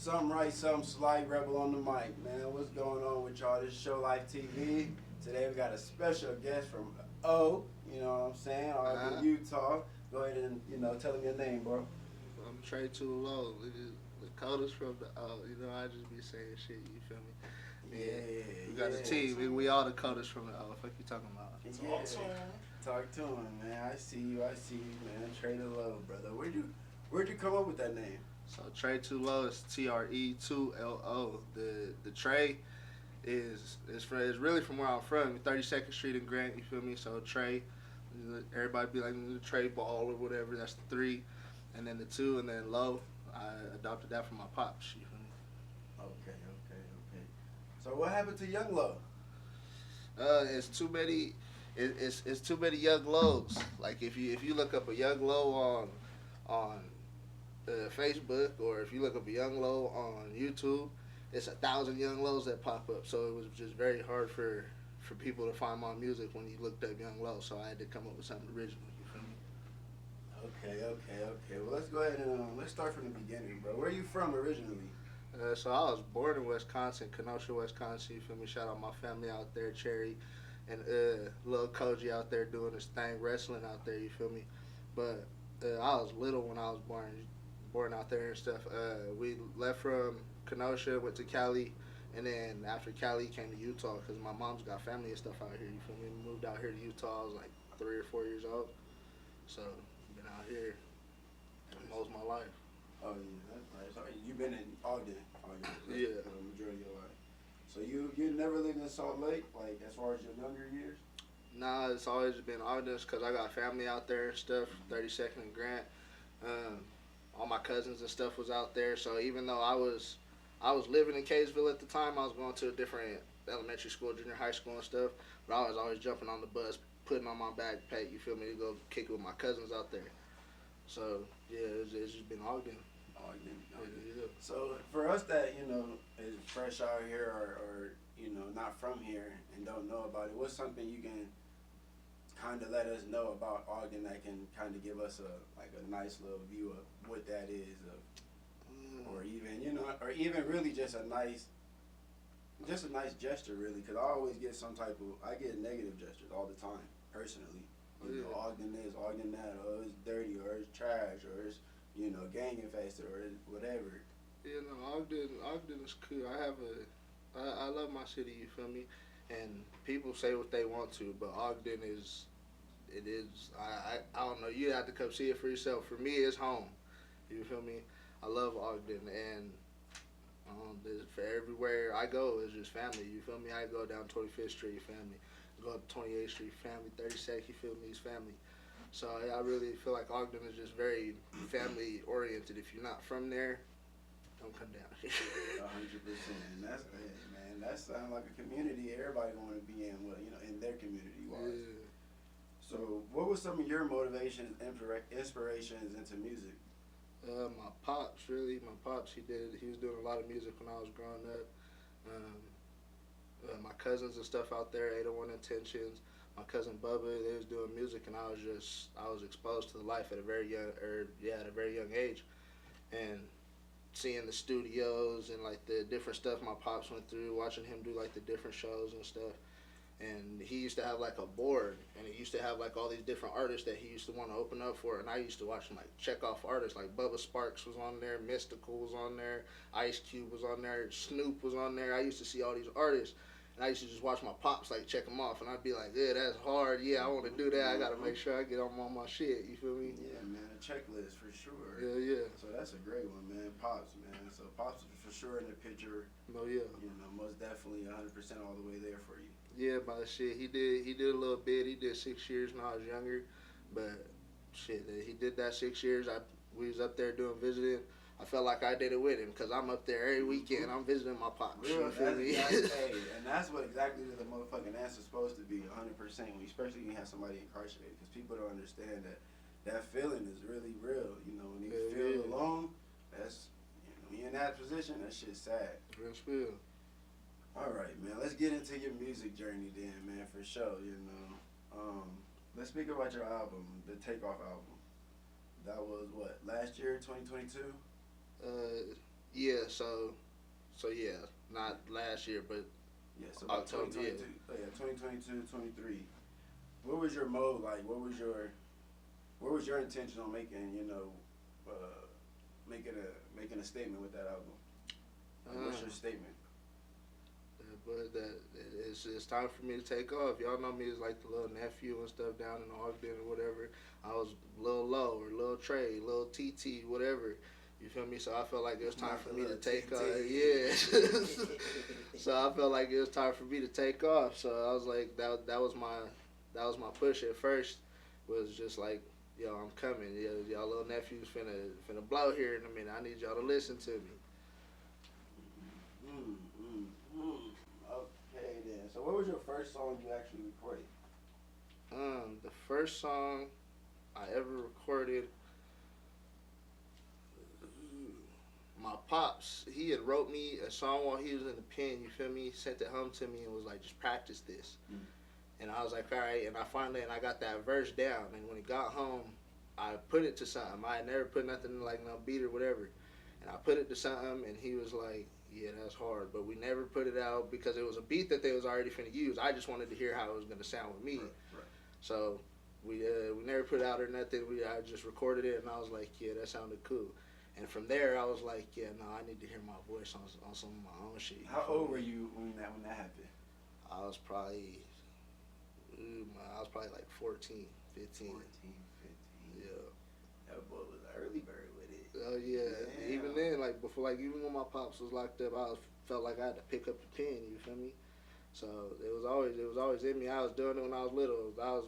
Something right, something slight, Rebel on the mic, man. What's going on with y'all? This is Show Life TV. Today we got a special guest from O, you know what I'm saying, Ogden, Utah. Go ahead and, tell him your name, bro. I'm TRE2LO. The coders from the O. I just be saying shit, you feel me? Yeah. We got a team. We all the coders from the O. Fuck you talking about? Talk to him. Talk to him, man. I see you, man. TRE2LO, brother. Where'd you come up with that name? So TRE2LO is TRE2LO. The Trey is really from where I'm from, 32nd Street in Grant. You feel me? So Trey, everybody be like the Trey ball or whatever. That's the 3, and then the 2, and then Low. I adopted that from my pops. You feel me? Okay. So what happened to Young Low? It's too many. It's too many Young Lows. Like if you look up a Young Low on Facebook, or if you look up a Young Low on YouTube, it's 1,000 Young Lows that pop up. So it was just very hard for people to find my music when you looked up Young Low. So I had to come up with something original. You feel me? Okay. Well, let's go ahead and let's start from the beginning, bro. Where are you from originally? So I was born in Wisconsin, Kenosha, Wisconsin. You feel me? Shout out my family out there, Cherry, and little Koji out there doing his thing, wrestling out there. You feel me? But I was little when I was born out there and stuff. We left from Kenosha, went to Cali, and then after Cali came to Utah because my mom's got family and stuff out here. You feel me? Moved out here to Utah. I was like 3 or 4 years old, so been out here most of my life. Oh yeah, that's nice. So you've been in Ogden, Yeah, for the majority of your life. So you never lived in Salt Lake, like as far as your younger years? Nah, it's always been Ogden because I got family out there and stuff. 32nd and Grant. All my cousins and stuff was out there. So even though I was living in Kaysville at the time, I was going to a different elementary school, junior high school and stuff. But I was always jumping on the bus, putting on my backpack. You feel me? To go kick it with my cousins out there. So yeah, it's just been Ogden. Ogden. Yeah. So for us that is fresh out here or not from here and don't know about it, what's something you can kind of let us know about Ogden that can kind of give us a nice little view of what that is, or even really just a nice gesture, really, because I always get I get negative gestures all the time personally. Ogden this, Ogden that, or it's dirty, or it's trash, or it's gang infested, or it's whatever. Ogden is cool. I love my city. You feel me? And people say what they want to, but Ogden is. I don't know. You have to come see it for yourself. For me, it's home. You feel me? I love Ogden, and for everywhere I go, it's just family. You feel me? I go down 25th Street, family. Go up 28th Street, family. 32nd, you feel me? It's family. So I really feel like Ogden is just very family oriented. If you're not from there, don't come down here. 100%. And that sounds like a community everybody want to be in. Well, in their community wise. Yeah. So, what was some of your motivations, inspirations into music? My pops, really. My pops, he was doing a lot of music when I was growing up. My cousins and stuff out there, 801 Intentions. My cousin Bubba, they was doing music, and I was exposed to the life at a very young age, and seeing the studios and like the different stuff my pops went through, watching him do like the different shows and stuff. And he used to have like a board, and he used to have like all these different artists that he used to want to open up for, and I used to watch him like check off artists. Like Bubba Sparks was on there, Mystical was on there, Ice Cube was on there, Snoop was on there. I used to see all these artists, and I used to just watch my pops like check them off, and I'd be like, yeah, that's hard. Yeah, I want to do that. I gotta make sure I get on my shit. You feel me? Yeah, man, a checklist for sure. Yeah. So that's a great one, man. Pops, man. So Pops for sure in the picture. Oh yeah. Most definitely 100% all the way there for you. Yeah, but shit, he did a little bit. He did 6 years when I was younger, but shit, he did that 6 years. We was up there doing visiting. I felt like I did it with him because I'm up there every weekend. I'm visiting my pops. Real, you feel me? and that's what exactly the motherfucking answer's supposed to be, 100%. Especially when you have somebody incarcerated, because people don't understand that feeling is really real. When you feel alone, that's when you're in that position, that shit's sad. Real spill. All right, man. Let's get into your music journey then, man, for sure. Let's speak about your album, the Takeoff album. That was what, last year, 2022? Yeah, so yeah, not last year, but Yeah, so about October. 2022. Yeah. Oh yeah, 2022, 23. What was your mode like? What was your intention on making, making a statement with that album? Like, what's your statement? But it's time for me to take off. Y'all know me as like the little nephew and stuff down in Ogden or whatever. I was Lil Low or Lil Trey, Lil TT, whatever. You feel me? So I felt like it was time for me to take off. Yeah. So I felt like it was time for me to take off. So I was like, that was my push at first. Was just like, yo, I'm coming. Y'all little nephews finna blow here in a minute. I need y'all to listen to me. Mm, mm, mm. Okay then. So what was your first song you actually recorded? The first song I ever recorded, my pops, he had wrote me a song while he was in the pen, you feel me? He sent it home to me and was like, just practice this. Mm. And I was like, all right. And I got that verse down. And when he got home, I put it to something. I had never put nothing like no beat or whatever. And I put it to something, and he was like, yeah, that's hard. But we never put it out because it was a beat that they was already finna use. I just wanted to hear how it was gonna sound with me. Right. So we never put it out or nothing. I just recorded it, and I was like, yeah, that sounded cool. And from there, I was like, yeah, no, I need to hear my voice on some of my own shit. How old were you when that happened? I was probably like 14, 15. 14, 15. Yeah. That boy was an early bird with it. Oh yeah. Yeah. Even then, like before, like even when my pops was locked up, felt like I had to pick up the pen. You feel me? So it was always in me. I was doing it when I was little. I was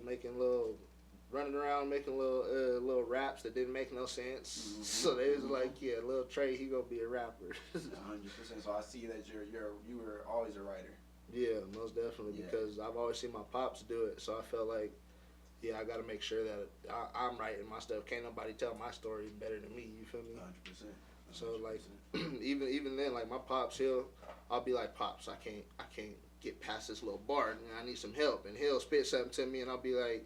running around making little raps that didn't make no sense. Mm-hmm. So they was like, yeah, little Trey, he gonna be a rapper. 100%. So I see that you were always a writer. Yeah, most definitely, Yeah. because I've always seen my pops do it. So I felt like, yeah, I got to make sure that I'm writing my stuff. Can't nobody tell my story better than me. You feel me? 100%. So like, even then, like my pops, I'll be like, pops, I can't get past this little bar. I need some help, and he'll spit something to me, and I'll be like,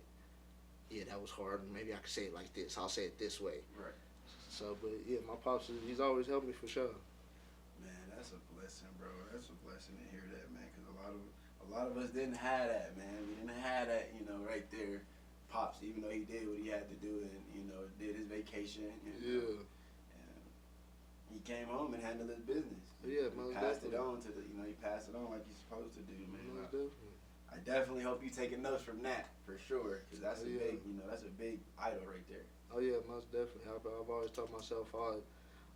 yeah, that was hard. Maybe I could say it like this. I'll say it this way. Right. So, but yeah, my pops, he's always helped me for sure. Man, that's a blessing, bro. That's a blessing to hear that, man. Because a lot of us didn't have that, man. We didn't have that, right there. Pops, even though he did what he had to do, and did his vacation. Yeah. And he came home and handled his business. Yeah, he most passed definitely. it on to he passed it on like he's supposed to do, man. Most definitely. I definitely hope you taking notes from that for sure, because that's a Yeah. big, that's a big idol right there. Oh yeah, most definitely. I've always told myself,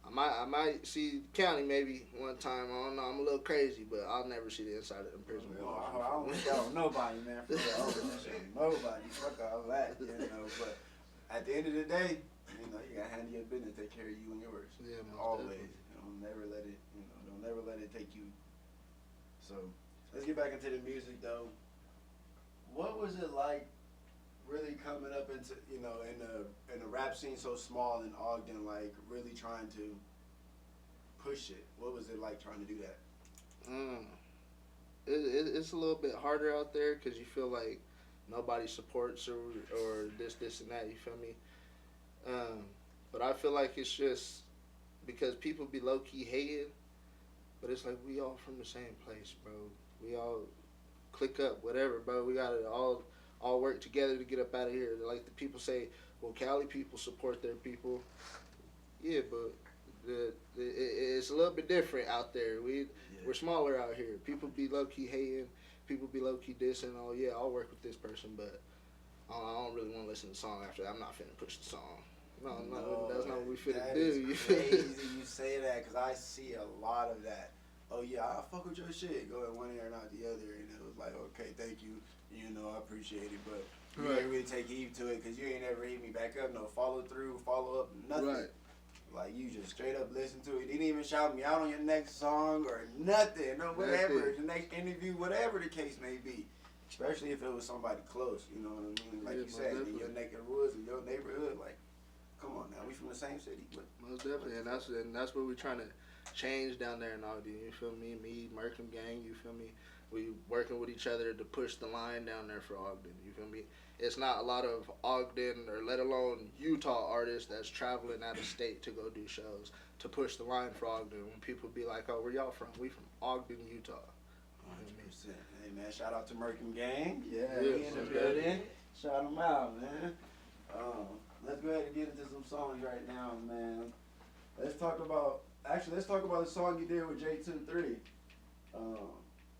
I might see county maybe one time. I don't know. I'm a little crazy, but I'll never see the inside of the prison. I don't think that on nobody, man. For real, nobody. Fuck all that, But at the end of the day, you gotta handle your business, take care of you and yours. Yeah, most always. definitely. Don't never let it, don't never let it take you. So let's get back into the music though. What was it like really coming up into, in the rap scene so small in Ogden, like really trying to push it? What was it like trying to do that? It's a little bit harder out there because you feel like nobody supports or this and that. You feel me? But I feel like it's just because people be low key hating, but it's like we all from the same place, bro. We all click up, whatever, bro. We gotta all work together to get up out of here. Like the people say, well, Cali people support their people. Yeah, but it's a little bit different out there. We're smaller out here. People be low key hating. People be low key dissing. Oh yeah, I'll work with this person, but I don't really want to listen to the song after that. I'm not finna push the song. No, that's not what we finna do. It's crazy you say that, because I see a lot of that. Oh yeah, I fuck with your shit. Go in one ear and out the other, and it was like, okay, thank you. I appreciate it, but you ain't really take heed to it because you ain't ever hit me back up. No follow through, follow up, nothing. Right. Like you just straight up listen to it. Didn't even shout me out on your next song or nothing. No, whatever. The next interview, whatever the case may be. Especially if it was somebody close. You know what I mean? Like you said, in your neck of the woods, in your neighborhood. Like, come on now, we from the same city. But most definitely, and that's what we're trying to change down there in Ogden. You feel me? Me, Merkham gang. You feel me? We working with each other to push the line down there for Ogden. You feel me? It's not a lot of Ogden or let alone Utah artists that's traveling out of state to go do shows to push the line for Ogden. When people be like, "Oh, where y'all from?" We from Ogden, Utah. 100%. Hey man, shout out to Merkin Gang. Yeah, Yeah, we in the building. Shout them out, man. Let's go ahead and get into some songs right now, man. Let's talk about the song you did with J23.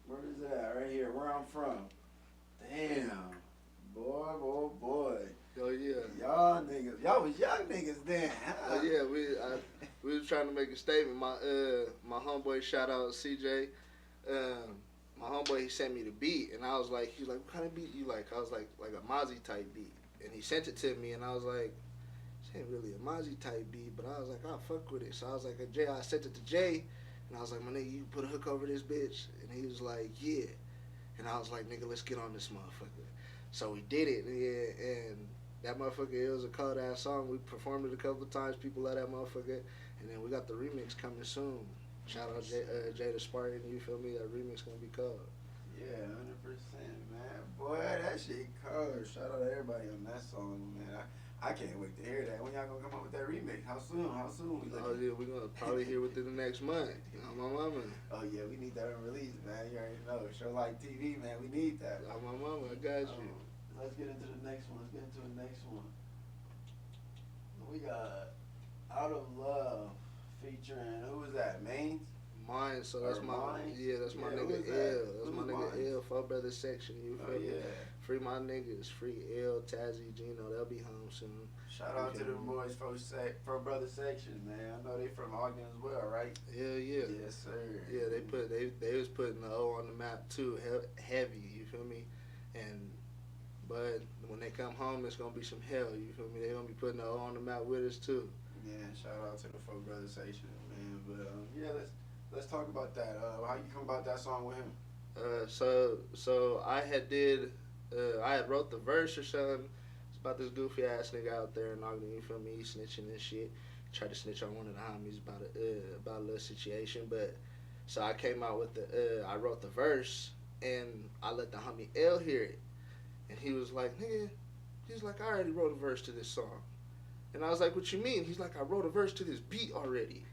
Where is it at? Right here, where I'm from. Damn. Boy. Oh yeah. Y'all niggas, y'all was young niggas then, huh? Oh yeah, we was trying to make a statement. My homeboy, shout out CJ. My homeboy, he sent me the beat, and I was like, he's like, "What kind of beat you like?" I was like a Mozzie type beat, and he sent it to me, and I was like, "This ain't really a Mozzie type beat," but I was like, "I'll fuck with it." So I was like, "Jay," I sent it to Jay, and I was like, "My nigga, you put a hook over this bitch," and he was like, "Yeah," and I was like, "Nigga, let's get on this motherfucker." So we did it, yeah, and that motherfucker, it was a cold ass song. We performed it a couple of times. People love that motherfucker, and then we got the remix coming soon. Shout out Jada Spartan, you feel me? That remix gonna be cold. Yeah, 100%, man. Boy, that shit cold. Shout out to everybody on that song, man. I can't wait to hear that. When y'all gonna come up with that remix? How soon? We looking? Oh yeah, we gonna probably hear within the next month. You know, my mama. Oh yeah, we need that unreleased, man. You already know. Show like TV, man. We need that. Oh, my mama, I got you. Let's get into the next one. We got Out of Love featuring, who was that? Maines? Mine, so that's my Mine? That's my Yeah, nigga who is L. that? That's Who's my nigga Mine? L. Four Brother Section. You feel me? Yeah. Free my niggas. Free L, Tazzy, Gino. They'll be home soon. Shout out to them boys for Brother Section, man. I know they from Ogden as well, right? Hell yeah. Yes, sir. Yeah, they was putting the O on the map too, heavy. You feel me? But when they come home, it's gonna be some hell. You feel me? They gonna be putting the O on the map with us too. Yeah, shout out to the Four Brother Section, man. But yeah, let's talk about that. How you come about that song with him? So I had wrote the verse or something. It's about this goofy ass nigga out there in Ogden. You feel me? He snitching and shit. Tried to snitch on one of the homies about a little situation. But so I came out with I wrote the verse and I let the homie L hear it, and he was like, "Nigga," he's like, "I already wrote a verse to this song." And I was like, "What you mean?" He's like, "I wrote a verse to this beat already."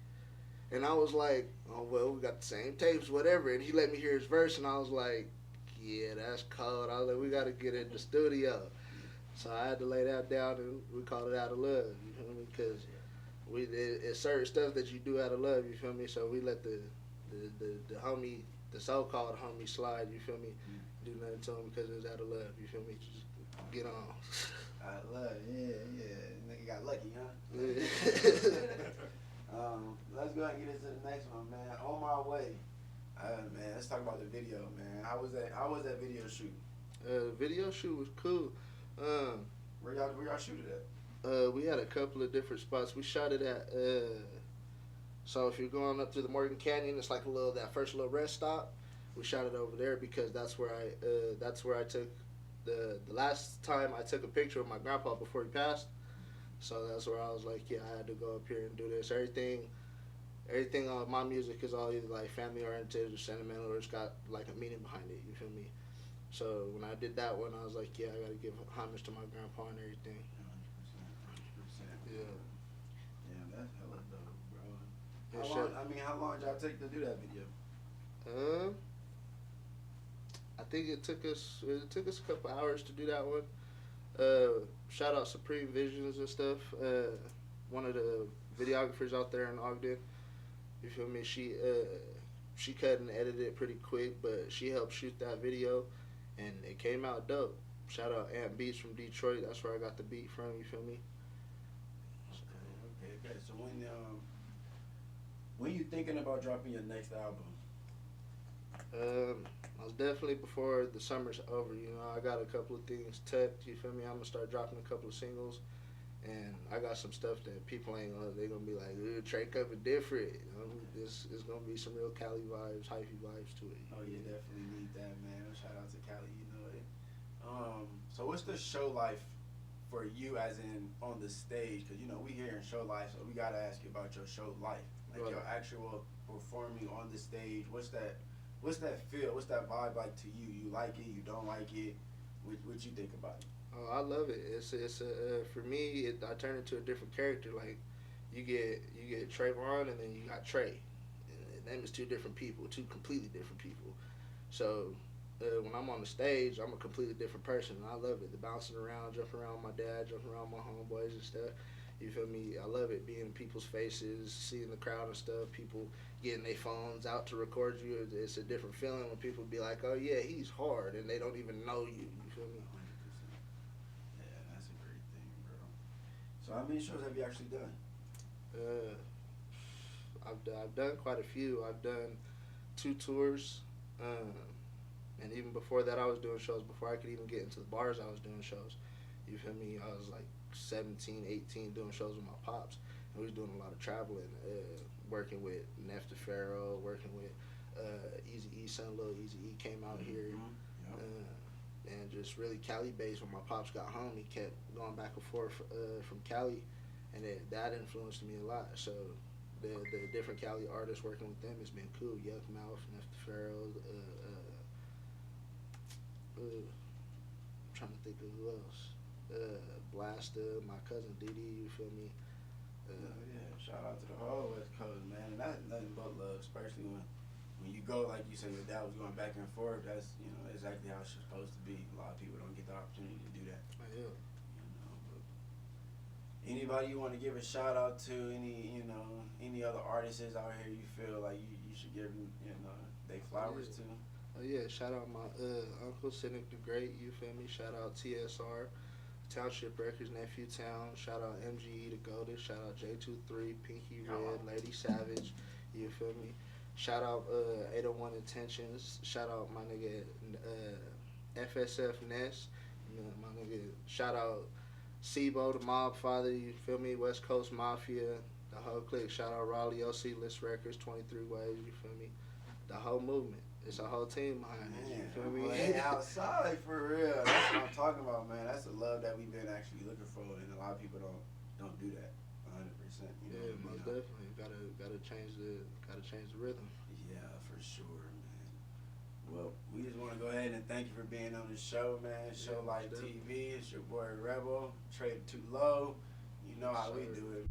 And I was like, "Oh, well, we got the same tapes, whatever." And he let me hear his verse, and I was like, "Yeah, that's cold." I was like, "We got to get in the studio." So I had to lay that down, and we called it Out of Love, you feel me? Because it's certain stuff that you do out of love, you feel me? So we let the homie, the so-called homie slide, you feel me? Do nothing to him because it was out of love, you feel me? Just get on. I love, yeah. Nigga got lucky, huh? Let's go ahead and get into the next one, man. On My Way. Man, let's talk about the video, man. How was that video shoot? The video shoot was cool. Where y'all shoot it at? We had a couple of different spots. We shot it at so if you're going up to the Morgan Canyon, it's like that first little rest stop. We shot it over there because that's where I took the last time I took a picture of my grandpa before he passed. So that's where I was like, yeah, I had to go up here and do this. Everything on my music is all either like family oriented or sentimental, or it's got like a meaning behind it. You feel me? So when I did that one, I was like, yeah, I gotta give homage to my grandpa and everything. 100%. Yeah. Yeah, that's hella dope, bro. Yeah, How long did y'all take to do that video? I think it took us a couple hours to do that one. Shout out Supreme Visions and stuff. One of the videographers out there in Ogden. You feel me? She cut and edited it pretty quick, but she helped shoot that video, and it came out dope. Shout out Ant Beats from Detroit. That's where I got the beat from. You feel me? Okay. So when you thinking about dropping your next album? I was definitely before the summer's over. You know, I got a couple of things tucked. You feel me? I'm gonna start dropping a couple of singles, and I got some stuff that people ain't gonna. They gonna be like, Trey cover different. You know, this is gonna be some real Cali vibes, hyphy vibes to it. Oh yeah, definitely need that, man. Shout out to Cali, you know it. So what's the show life for you, as in on the stage? Because you know we here in show life, so we gotta ask you about your show life, like Right. your actual performing on the stage. What's what's that feel? What's that vibe like to you? You like it? You don't like it? What you think about it? Oh, I love it. For me, I turn into a different character. Like, you get Trayvon, and then you got Trey. And them is two different people, two completely different people. So when I'm on the stage, I'm a completely different person, and I love it. The bouncing around, jumping around with my dad, jumping around with my homeboys and stuff. You feel me? I love it, being in people's faces, seeing the crowd and stuff. People getting their phones out to record you. It's a different feeling when people be like, "Oh yeah, he's hard," and they don't even know you. You feel me? 100%. Yeah, that's a great thing, bro. So how many shows have you actually done? Uh, I've done quite a few. I've done 2 tours, and even before that, I was doing shows. Before I could even get into the bars, I was doing shows. You feel me? I was like 17, 18, doing shows with my pops, and we was doing a lot of traveling, working with Neff Pharaoh, working with Easy E, son Lil Easy E came out here, Yep. and just really Cali based. When my pops got home, he kept going back and forth from Cali, and that influenced me a lot. So the different Cali artists working with them has been cool. Yuck Mouth, Neff Pharaoh, I'm trying to think of who else. Blaster, my cousin Didi, you feel me? Yeah, shout out to the whole West Coast, man. And that's nothing but love, especially when you go, like you said, your dad was going back and forth. That's, exactly how it's supposed to be. A lot of people don't get the opportunity to do that. Yeah. But anybody you want to give a shout out to, any other artists out here you feel like you should give them, they flowers to? Oh yeah, shout out my uncle Cynic the Great, you feel me? Shout out TSR, Township Records, Nephew Town. Shout out MGE the Goldest. Shout out J23, Pinky Red, Lady Savage, you feel me? Shout out 801 Intentions. Shout out my nigga FSF Ness. My nigga. Shout out Sibo, the Mob Father, you feel me? West Coast Mafia, the whole clique. Shout out Raleigh OC List Records, 23 Ways, you feel me? The whole movement. It's a whole team behind it, you feel me? They outside for real. That's what I'm talking about, man. That's the love that we've been actually looking for, and a lot of people don't do that 100%. Yeah, most definitely. Gotta change the rhythm. Yeah, for sure, man. Well, we just want to go ahead and thank you for being on the show, man. Show Life TV. It's your boy Rebel. Trade Too Low. You know how we do it.